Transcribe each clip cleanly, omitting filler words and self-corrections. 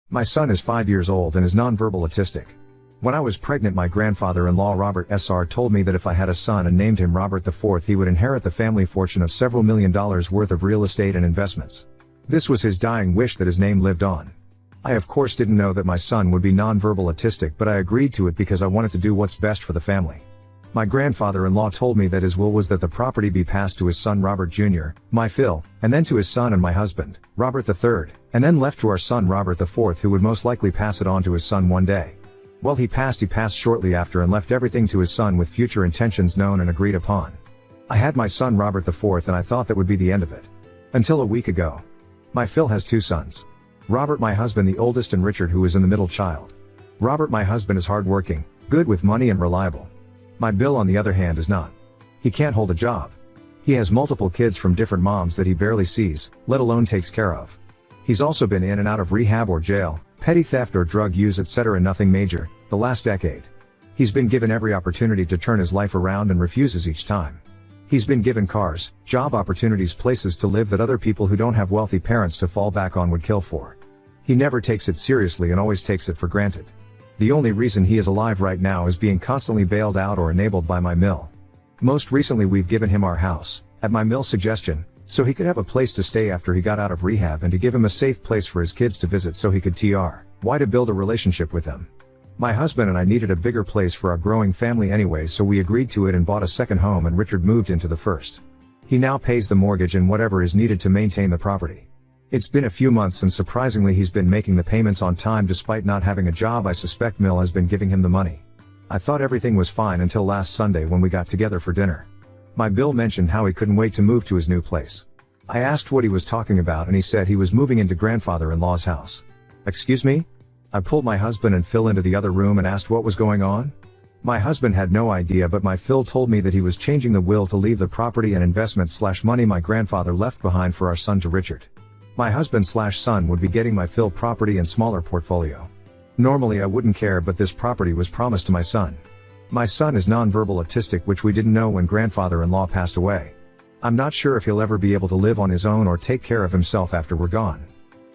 My son is 5 years old and is nonverbal autistic. When I was pregnant, my grandfather-in-law Robert S.R. told me that if I had a son and named him Robert IV, he would inherit the family fortune of several $1 million worth of real estate and investments. This was his dying wish that his name lived on. I of course didn't know that my son would be nonverbal autistic, but I agreed to it because I wanted to do what's best for the family. My grandfather-in-law told me that his will was that the property be passed to his son Robert Jr., my Phil, and then to his son and my husband, Robert III, and then left to our son Robert IV, who would most likely pass it on to his son one day. Well, he passed shortly after and left everything to his son with future intentions known and agreed upon. I had my son Robert IV and I thought that would be the end of it. Until a week ago. My Phil has 2 sons. Robert, my husband, the oldest, and Richard, who is in the middle child. Robert, my husband, is hardworking, good with money, and reliable. My Bill, on the other hand, is not. He can't hold a job. He has multiple kids from different moms that he barely sees, let alone takes care of. He's also been in and out of rehab or jail, petty theft or drug use, etc. Nothing major, the last decade. He's been given every opportunity to turn his life around and refuses each time. He's been given cars, job opportunities, places to live that other people who don't have wealthy parents to fall back on would kill for. He never takes it seriously and always takes it for granted. The only reason he is alive right now is being constantly bailed out or enabled by my mill. Most recently we've given him our house, at my mill's suggestion, so he could have a place to stay after he got out of rehab and to give him a safe place for his kids to visit so he could why to build a relationship with them. My husband and I needed a bigger place for our growing family anyway, so we agreed to it and bought a second home, and Richard moved into the first. He now pays the mortgage and whatever is needed to maintain the property. It's been a few months and surprisingly he's been making the payments on time despite not having a job. I suspect Mill has been giving him the money. I thought everything was fine until last Sunday when we got together for dinner. My Bill mentioned how he couldn't wait to move to his new place. I asked what he was talking about and he said he was moving into grandfather-in-law's house. Excuse me? I pulled my husband and Phil into the other room and asked what was going on. My husband had no idea, but my Phil told me that he was changing the will to leave the property and investment/money my grandfather left behind for our son to Richard. My husband/son would be getting my Phil property and smaller portfolio. Normally I wouldn't care, but this property was promised to my son. My son is nonverbal autistic, which we didn't know when grandfather-in-law passed away. I'm not sure if he'll ever be able to live on his own or take care of himself after we're gone.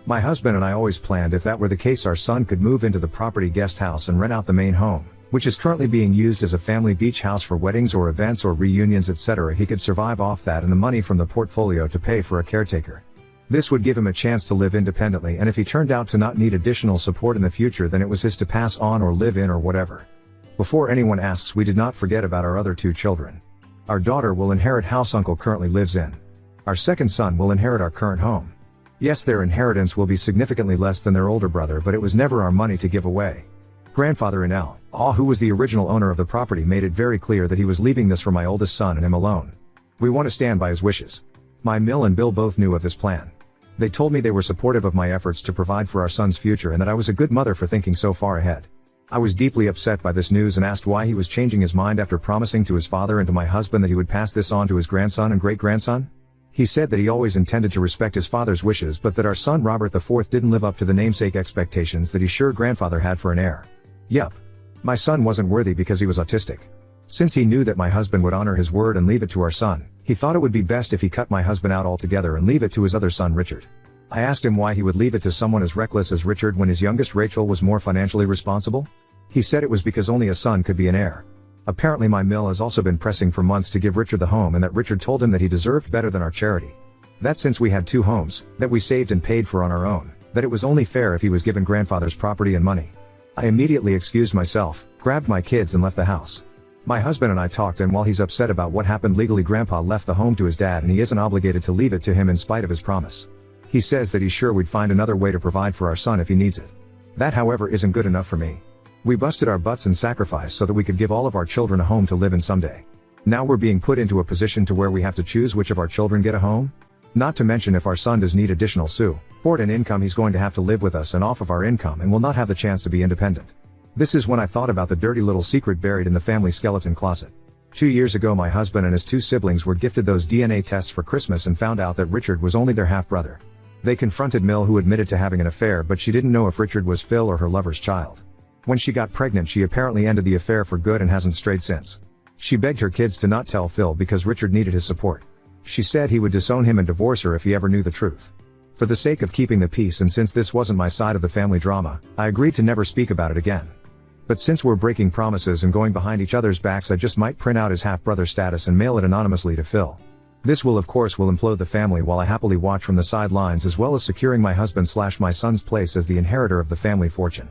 My husband and I always planned if that were the case our son could move into the property guest house and rent out the main home, which is currently being used as a family beach house for weddings or events or reunions, etc. He could survive off that and the money from the portfolio to pay for a caretaker. This would give him a chance to live independently, and if he turned out to not need additional support in the future, then it was his to pass on or live in or whatever. Before anyone asks, we did not forget about our other 2 children. Our daughter will inherit house uncle currently lives in. Our second son will inherit our current home. Yes, their inheritance will be significantly less than their older brother, but it was never our money to give away. Grandfather-in-law, who was the original owner of the property, made it very clear that he was leaving this for my oldest son and him alone. We want to stand by his wishes. My Mill and Bill both knew of this plan. They told me they were supportive of my efforts to provide for our son's future and that I was a good mother for thinking so far ahead. I was deeply upset by this news and asked why he was changing his mind after promising to his father and to my husband that he would pass this on to his grandson and great-grandson. He said that he always intended to respect his father's wishes, but that our son Robert IV didn't live up to the namesake expectations that he sure grandfather had for an heir. Yup. My son wasn't worthy because he was autistic. Since he knew that my husband would honor his word and leave it to our son, he thought it would be best if he cut my husband out altogether and leave it to his other son Richard. I asked him why he would leave it to someone as reckless as Richard when his youngest Rachel was more financially responsible. He said it was because only a son could be an heir. Apparently my Mill has also been pressing for months to give Richard the home, and that Richard told him that he deserved better than our charity. That since we had 2 homes, that we saved and paid for on our own, that it was only fair if he was given grandfather's property and money. I immediately excused myself, grabbed my kids and left the house. My husband and I talked, and while he's upset about what happened legally, Grandpa left the home to his dad and he isn't obligated to leave it to him in spite of his promise. He says that he's sure we'd find another way to provide for our son if he needs it. That however isn't good enough for me. We busted our butts and sacrificed so that we could give all of our children a home to live in someday. Now we're being put into a position to where we have to choose which of our children get a home? Not to mention if our son does need additional support and income, he's going to have to live with us and off of our income and will not have the chance to be independent. This is when I thought about the dirty little secret buried in the family skeleton closet. 2 years ago my husband and his 2 siblings were gifted those DNA tests for Christmas and found out that Richard was only their half-brother. They confronted Mill, who admitted to having an affair, but she didn't know if Richard was Phil or her lover's child. When she got pregnant she apparently ended the affair for good and hasn't strayed since. She begged her kids to not tell Phil because Richard needed his support. She said he would disown him and divorce her if he ever knew the truth. For the sake of keeping the peace and since this wasn't my side of the family drama, I agreed to never speak about it again. But since we're breaking promises and going behind each other's backs, I just might print out his half-brother status and mail it anonymously to Phil. This will implode the family while I happily watch from the sidelines, as well as securing my husband/my son's place as the inheritor of the family fortune.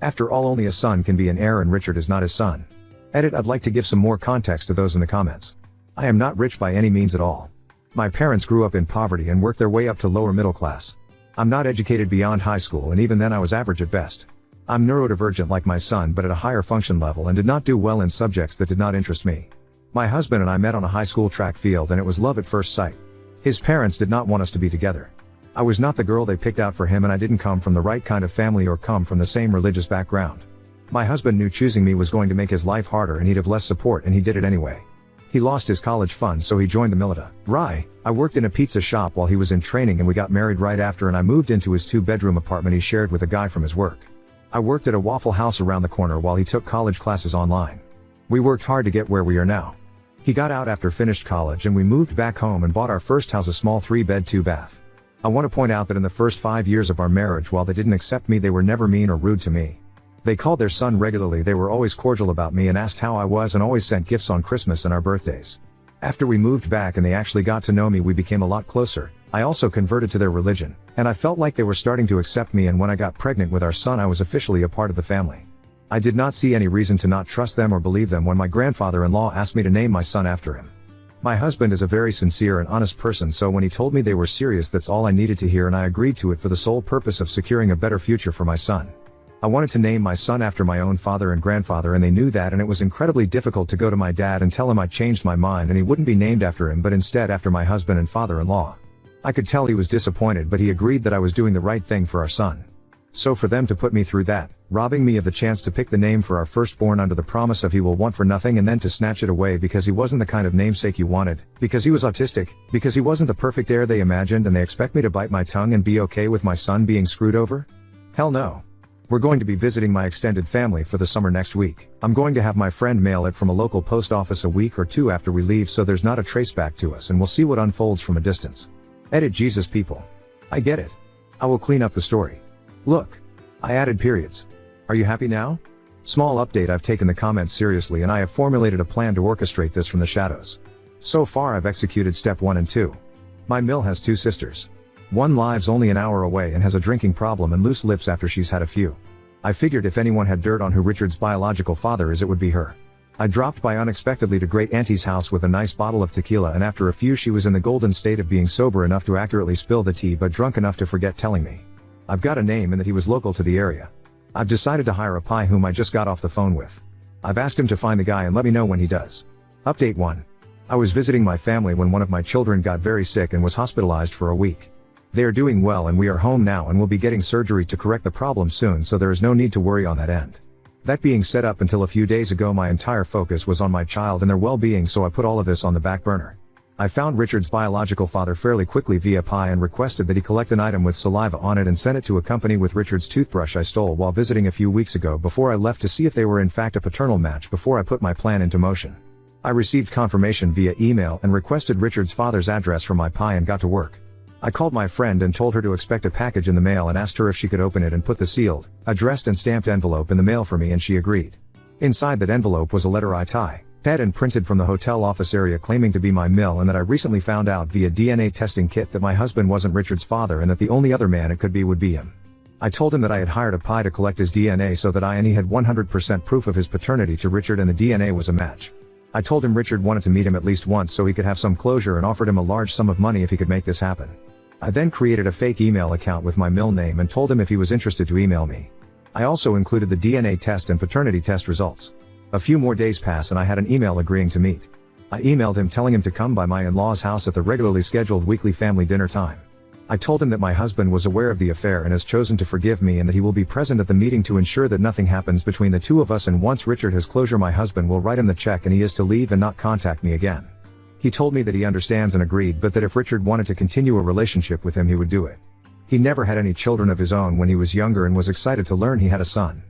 After all, only a son can be an heir and Richard is not his son. Edit. I'd like to give some more context to those in the comments. I am not rich by any means at all. My parents grew up in poverty and worked their way up to lower middle class. I'm not educated beyond high school, and even then I was average at best. I'm neurodivergent like my son, but at a higher function level, and did not do well in subjects that did not interest me. My husband and I met on a high school track field, and it was love at first sight. His parents did not want us to be together. I was not the girl they picked out for him, and I didn't come from the right kind of family or come from the same religious background. My husband knew choosing me was going to make his life harder and he'd have less support, and he did it anyway. He lost his college funds, so he joined the military. I worked in a pizza shop while he was in training, and we got married right after, and I moved into his 2-bedroom apartment he shared with a guy from his work. I worked at a Waffle House around the corner while he took college classes online. We worked hard to get where we are now. He got out after finished college and we moved back home and bought our first house, a small 3-bed 2-bath. I want to point out that in the first 5 years of our marriage, while they didn't accept me, they were never mean or rude to me. They called their son regularly, they were always cordial about me and asked how I was, and always sent gifts on Christmas and our birthdays. After we moved back and they actually got to know me, we became a lot closer. I also converted to their religion, and I felt like they were starting to accept me, and when I got pregnant with our son, I was officially a part of the family. I did not see any reason to not trust them or believe them when my grandfather-in-law asked me to name my son after him. My husband is a very sincere and honest person, so when he told me they were serious, that's all I needed to hear, and I agreed to it for the sole purpose of securing a better future for my son. I wanted to name my son after my own father and grandfather, and they knew that, and it was incredibly difficult to go to my dad and tell him I changed my mind and he wouldn't be named after him but instead after my husband and father-in-law. I could tell he was disappointed, but he agreed that I was doing the right thing for our son. So for them to put me through that, robbing me of the chance to pick the name for our firstborn under the promise of he will want for nothing, and then to snatch it away because he wasn't the kind of namesake you wanted, because he was autistic, because he wasn't the perfect heir they imagined, and they expect me to bite my tongue and be okay with my son being screwed over? Hell no. We're going to be visiting my extended family for the summer next week. I'm going to have my friend mail it from a local post office a week or two after we leave, so there's not a traceback to us, and we'll see what unfolds from a distance. Edit. Jesus people. I get it. I will clean up the story. Look. I added periods. Are you happy now? Small update: I've taken the comments seriously and I have formulated a plan to orchestrate this from the shadows. So far I've executed step 1 and 2. My Mill has 2 sisters. One lives only an hour away and has a drinking problem and loose lips after she's had a few. I figured if anyone had dirt on who Richard's biological father is, it would be her. I dropped by unexpectedly to Great Auntie's house with a nice bottle of tequila, and after a few she was in the golden state of being sober enough to accurately spill the tea but drunk enough to forget telling me. I've got a name and that he was local to the area. I've decided to hire a pie whom I just got off the phone with. I've asked him to find the guy and let me know when he does. Update 1. I was visiting my family when one of my children got very sick and was hospitalized for a week. They are doing well and we are home now and will be getting surgery to correct the problem soon, so there is no need to worry on that end. That being said, up until a few days ago my entire focus was on my child and their well-being, so I put all of this on the back burner. I found Richard's biological father fairly quickly via Pi and requested that he collect an item with saliva on it and send it to a company with Richard's toothbrush I stole while visiting a few weeks ago before I left to see if they were in fact a paternal match before I put my plan into motion. I received confirmation via email and requested Richard's father's address from my Pi and got to work. I called my friend and told her to expect a package in the mail and asked her if she could open it and put the sealed, addressed and stamped envelope in the mail for me, and she agreed. Inside that envelope was a letter I typed and printed from the hotel office area claiming to be my Mill, and that I recently found out via DNA testing kit that my husband wasn't Richard's father and that the only other man it could be would be him. I told him that I had hired a Pi to collect his DNA so that I and he had 100% proof of his paternity to Richard and the DNA was a match. I told him Richard wanted to meet him at least once so he could have some closure and offered him a large sum of money if he could make this happen. I then created a fake email account with my Mill name and told him if he was interested to email me. I also included the DNA test and paternity test results. A few more days passed and I had an email agreeing to meet. I emailed him telling him to come by my in-laws' house at the regularly scheduled weekly family dinner time. I told him that my husband was aware of the affair and has chosen to forgive me, and that he will be present at the meeting to ensure that nothing happens between the two of us, and once Richard has closure my husband will write him the check and he is to leave and not contact me again. He told me that he understands and agreed, but that if Richard wanted to continue a relationship with him he would do it. He never had any children of his own when he was younger and was excited to learn he had a son.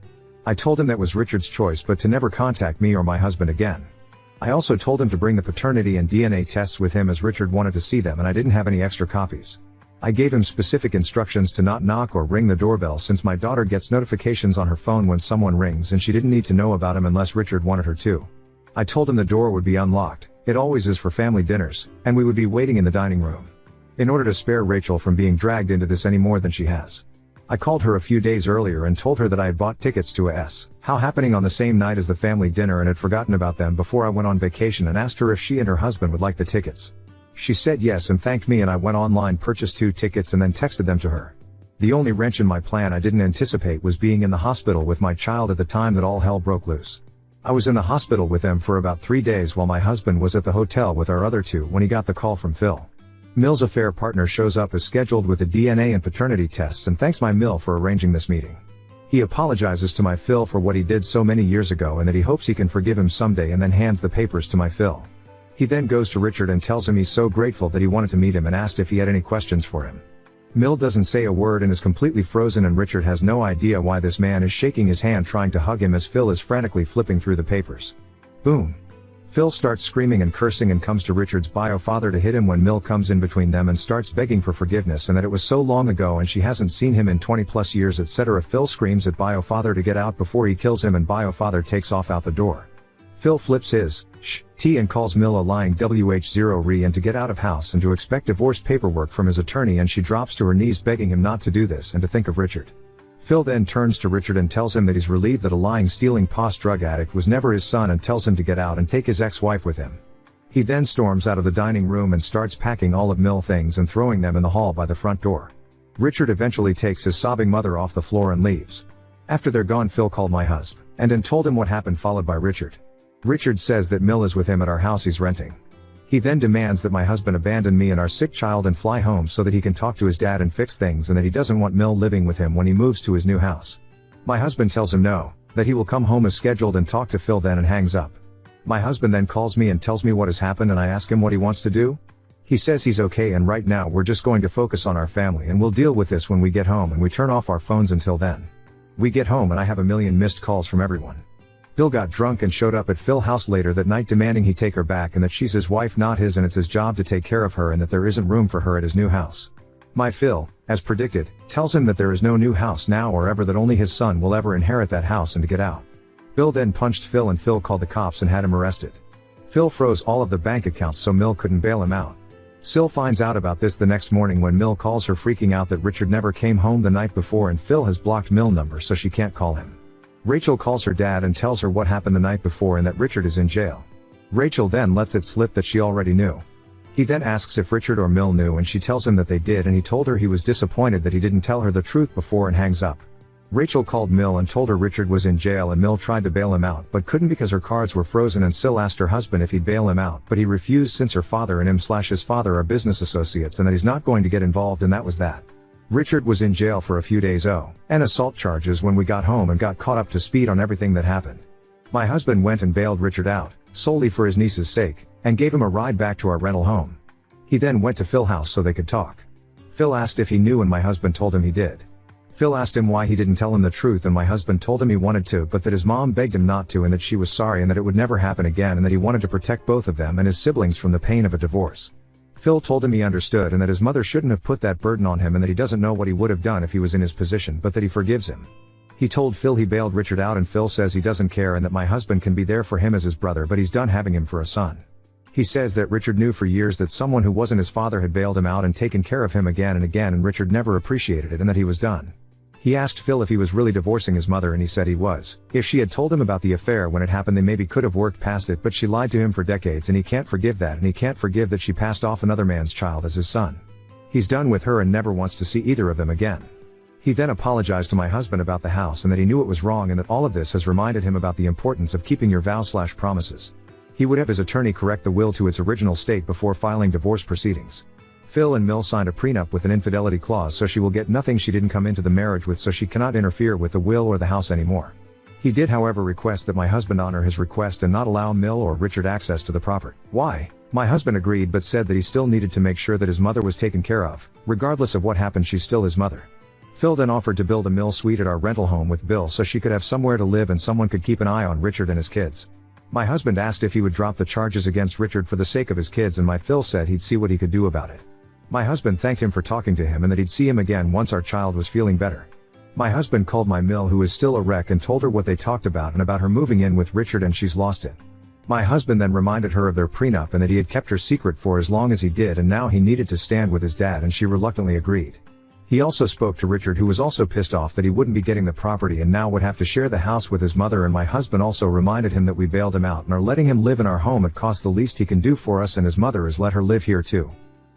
I told him that was Richard's choice, but to never contact me or my husband again. I also told him to bring the paternity and DNA tests with him as Richard wanted to see them and I didn't have any extra copies. I gave him specific instructions to not knock or ring the doorbell since my daughter gets notifications on her phone when someone rings and she didn't need to know about him unless Richard wanted her to. I told him the door would be unlocked, it always is for family dinners, and we would be waiting in the dining room. In order to spare Rachel from being dragged into this any more than she has. I called her a few days earlier and told her that I had bought tickets to how happening on the same night as the family dinner and had forgotten about them before I went on vacation and asked her if she and her husband would like the tickets. She said yes and thanked me and I went online, purchased 2 tickets and then texted them to her. The only wrench in my plan I didn't anticipate was being in the hospital with my child at the time that all hell broke loose. I was in the hospital with them for about 3 days while my husband was at the hotel with our other 2 when he got the call from Phil. Mill's affair partner shows up as scheduled with the DNA and paternity tests and thanks my Mill for arranging this meeting. He apologizes to my Phil for what he did so many years ago and that he hopes he can forgive him someday and then hands the papers to my Phil. He then goes to Richard and tells him he's so grateful that he wanted to meet him and asked if he had any questions for him. Mill doesn't say a word and is completely frozen and Richard has no idea why this man is shaking his hand trying to hug him as Phil is frantically flipping through the papers. Boom. Phil starts screaming and cursing and comes to Richard's bio father to hit him when Mill comes in between them and starts begging for forgiveness and that it was so long ago and she hasn't seen him in 20+ years, etc. Phil screams at bio father to get out before he kills him and bio father takes off out the door. Phil flips his T and calls Mill a lying WH0 and to get out of house and to expect divorce paperwork from his attorney, and she drops to her knees begging him not to do this and to think of Richard. Phil then turns to Richard and tells him that he's relieved that a lying, stealing drug addict was never his son and tells him to get out and take his ex-wife with him. He then storms out of the dining room and starts packing all of Mill things and throwing them in the hall by the front door. Richard eventually takes his sobbing mother off the floor and leaves. After they're gone, Phil called my husband and told him what happened, followed by Richard. Richard says that Mill is with him at our house he's renting. He then demands that my husband abandon me and our sick child and fly home so that he can talk to his dad and fix things, and that he doesn't want Mill living with him when he moves to his new house. My husband tells him no, that he will come home as scheduled and talk to Phil then, and hangs up. My husband then calls me and tells me what has happened and I ask him what he wants to do. He says he's okay and right now we're just going to focus on our family and we'll deal with this when we get home, and we turn off our phones until then. We get home and I have a million missed calls from everyone. Bill got drunk and showed up at Phil's house later that night demanding he take her back and that she's his wife, not his, and it's his job to take care of her and that there isn't room for her at his new house. My Phil, as predicted, tells him that there is no new house now or ever, that only his son will ever inherit that house and to get out. Bill then punched Phil and Phil called the cops and had him arrested. Phil froze all of the bank accounts so Mill couldn't bail him out. Sil finds out about this the next morning when Mill calls her, freaking out that Richard never came home the night before and Phil has blocked Mill number so she can't call him. Rachel calls her dad and tells her what happened the night before and that Richard is in jail. Rachel then lets it slip that she already knew. He then asks if Richard or Mill knew and she tells him that they did, and he told her he was disappointed that he didn't tell her the truth before, and hangs up. Rachel called Mill and told her Richard was in jail and Mill tried to bail him out but couldn't because her cards were frozen, and Sil asked her husband if he'd bail him out but he refused since her father and his father are business associates and that he's not going to get involved, and that was that. Richard was in jail for a few days and assault charges when we got home and got caught up to speed on everything that happened. My husband went and bailed Richard out, solely for his niece's sake, and gave him a ride back to our rental home. He then went to Phil's house so they could talk. Phil asked if he knew and my husband told him he did. Phil asked him why he didn't tell him the truth and my husband told him he wanted to but that his mom begged him not to and that she was sorry and that it would never happen again and that he wanted to protect both of them and his siblings from the pain of a divorce. Phil told him he understood and that his mother shouldn't have put that burden on him and that he doesn't know what he would have done if he was in his position but that he forgives him. He told Phil he bailed Richard out and Phil says he doesn't care and that my husband can be there for him as his brother but he's done having him for a son. He says that Richard knew for years that someone who wasn't his father had bailed him out and taken care of him again and again and Richard never appreciated it and that he was done. He asked Phil if he was really divorcing his mother and he said he was. If she had told him about the affair when it happened they maybe could have worked past it, but she lied to him for decades and he can't forgive that, and he can't forgive that she passed off another man's child as his son. He's done with her and never wants to see either of them again. He then apologized to my husband about the house and that he knew it was wrong and that all of this has reminded him about the importance of keeping your vows/promises. He would have his attorney correct the will to its original state before filing divorce proceedings. Phil and Mill signed a prenup with an infidelity clause so she will get nothing she didn't come into the marriage with, so she cannot interfere with the will or the house anymore. He did however request that my husband honor his request and not allow Mill or Richard access to the property. Why? My husband agreed but said that he still needed to make sure that his mother was taken care of. Regardless of what happened, she's still his mother. Phil then offered to build a Mill suite at our rental home with Bill so she could have somewhere to live and someone could keep an eye on Richard and his kids. My husband asked if he would drop the charges against Richard for the sake of his kids and my Phil said he'd see what he could do about it. My husband thanked him for talking to him and that he'd see him again once our child was feeling better. My husband called my mill, who is still a wreck, and told her what they talked about and about her moving in with Richard, and she's lost it. My husband then reminded her of their prenup and that he had kept her secret for as long as he did, and now he needed to stand with his dad, and she reluctantly agreed. He also spoke to Richard, who was also pissed off that he wouldn't be getting the property and now would have to share the house with his mother, and my husband also reminded him that we bailed him out and are letting him live in our home at cost. The least he can do for us and his mother is let her live here too.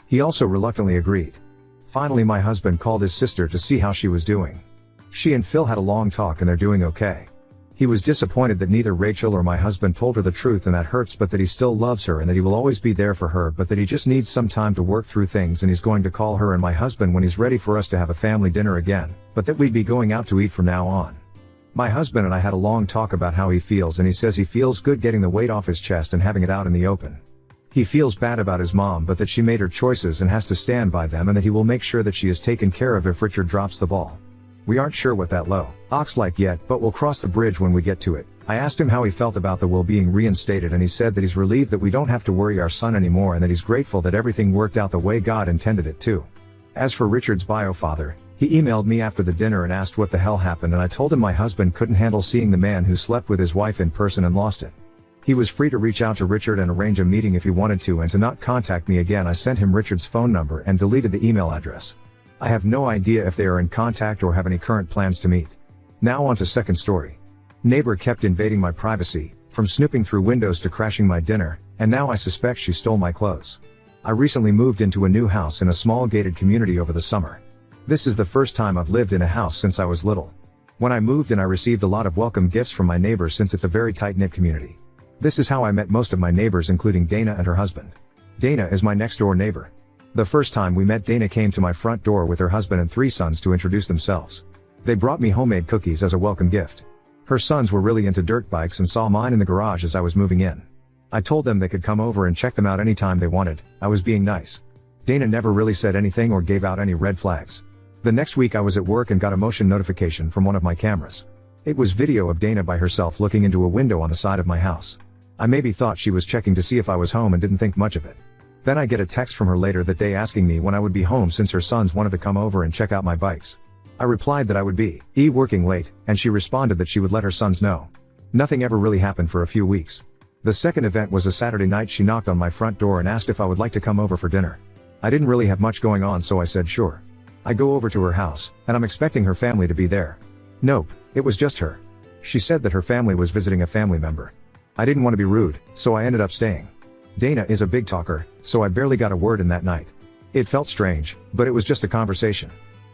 He also reluctantly agreed. Finally, my husband called his sister to see how she was doing. She and Phil had a long talk and they're doing okay. He was disappointed that neither Rachel or my husband told her the truth, and that hurts, but that he still loves her and that he will always be there for her, but that he just needs some time to work through things, and he's going to call her and my husband when he's ready for us to have a family dinner again, but that we'd be going out to eat from now on. My husband and I had a long talk about how he feels, and he says he feels good getting the weight off his chest and having it out in the open. He feels bad about his mom, but that she made her choices and has to stand by them, and that he will make sure that she is taken care of if Richard drops the ball. We aren't sure what that looks like yet, but we'll cross the bridge when we get to it. I asked him how he felt about the will being reinstated, and he said that he's relieved that we don't have to worry our son anymore, and that he's grateful that everything worked out the way God intended it to. As for Richard's bio father, he emailed me after the dinner and asked what the hell happened, and I told him my husband couldn't handle seeing the man who slept with his wife in person and lost it. He was free to reach out to Richard and arrange a meeting if he wanted to, and to not contact me again. I sent him Richard's phone number and deleted the email address. I have no idea if they are in contact or have any current plans to meet. Now on to second story. Neighbor kept invading my privacy, from snooping through windows to crashing my dinner, and now I suspect she stole my clothes. I recently moved into a new house in a small gated community over the summer. This is the first time I've lived in a house since I was little. When I moved in, I received a lot of welcome gifts from my neighbors since it's a very tight-knit community. This is how I met most of my neighbors, including Dana and her husband. Dana is my next door neighbor. The first time we met, Dana came to my front door with her husband and 3 sons to introduce themselves. They brought me homemade cookies as a welcome gift. Her sons were really into dirt bikes and saw mine in the garage as I was moving in. I told them they could come over and check them out anytime they wanted. I was being nice. Dana never really said anything or gave out any red flags. The next week I was at work and got a motion notification from one of my cameras. It was video of Dana by herself looking into a window on the side of my house. I maybe thought she was checking to see if I was home and didn't think much of it. Then I get a text from her later that day asking me when I would be home since her sons wanted to come over and check out my bikes. I replied that I would be working late, and she responded that she would let her sons know. Nothing ever really happened for a few weeks. The second event was a Saturday night. She knocked on my front door and asked if I would like to come over for dinner. I didn't really have much going on, so I said sure. I go over to her house, and I'm expecting her family to be there. Nope, it was just her. She said that her family was visiting a family member. I didn't want to be rude, so I ended up staying. Dana is a big talker, so I barely got a word in that night. It felt strange, but it was just a conversation.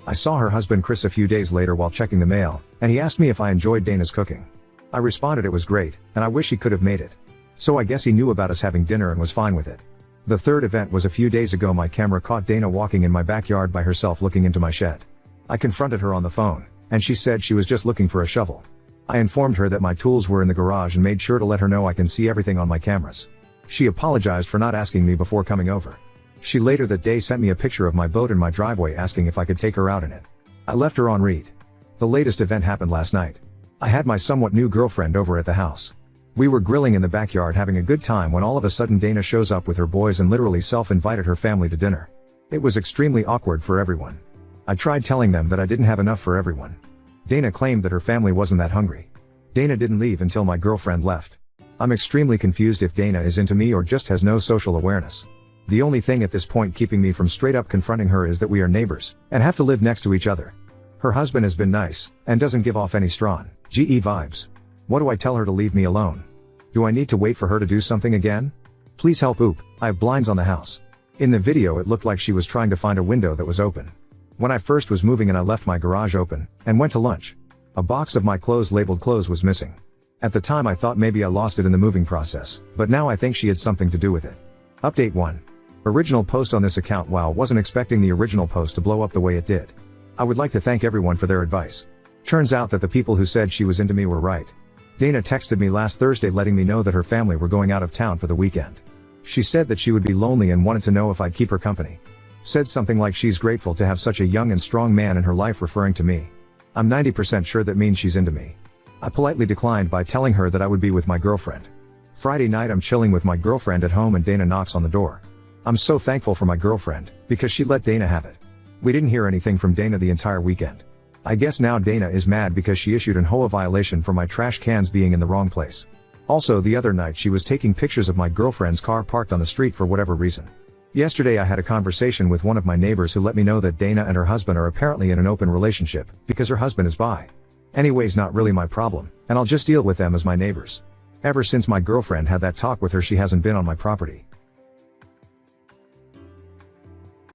I saw her husband Chris a few days later while checking the mail, and he asked me if I enjoyed Dana's cooking. I responded it was great, and I wish he could have made it. So I guess he knew about us having dinner and was fine with it. The third event was a few days ago. My camera caught Dana walking in my backyard by herself looking into my shed. I confronted her on the phone, and she said she was just looking for a shovel. I informed her that my tools were in the garage and made sure to let her know I can see everything on my cameras. She apologized for not asking me before coming over. She later that day sent me a picture of my boat in my driveway asking if I could take her out in it. I left her on read. The latest event happened last night. I had my somewhat new girlfriend over at the house. We were grilling in the backyard having a good time when all of a sudden Dana shows up with her boys and literally self-invited her family to dinner. It was extremely awkward for everyone. I tried telling them that I didn't have enough for everyone. Dana claimed that her family wasn't that hungry. Dana didn't leave until my girlfriend left. I'm extremely confused if Dana is into me or just has no social awareness. The only thing at this point keeping me from straight up confronting her is that we are neighbors, and have to live next to each other. Her husband has been nice, and doesn't give off any strong GE vibes. What do I tell her to leave me alone? Do I need to wait for her to do something again? Please help. I have blinds on the house. In the video it looked like she was trying to find a window that was open. When I first was moving in I left my garage open, and went to lunch. A box of my clothes labeled clothes was missing. At the time I thought maybe I lost it in the moving process, but now I think she had something to do with it. Update 1. Original post on this account. Wow, wasn't expecting the original post to blow up the way it did. I would like to thank everyone for their advice. Turns out that the people who said she was into me were right. Dana texted me last Thursday letting me know that her family were going out of town for the weekend. She said that she would be lonely and wanted to know if I'd keep her company. Said something like she's grateful to have such a young and strong man in her life, referring to me. I'm 90% sure that means she's into me. I politely declined by telling her that I would be with my girlfriend. Friday night I'm chilling with my girlfriend at home and Dana knocks on the door. I'm so thankful for my girlfriend, Because she let Dana have it. We didn't hear anything from Dana the entire weekend. I guess now Dana is mad because she issued an HOA violation for my trash cans being in the wrong place. Also, the other night she was taking pictures of my girlfriend's car parked on the street for whatever reason. Yesterday I had a conversation with one of my neighbors who let me know that Dana and her husband are apparently in an open relationship, because her husband is bi. Anyways, not really my problem, and I'll just deal with them as my neighbors. Ever since my girlfriend had that talk with her, she hasn't been on my property.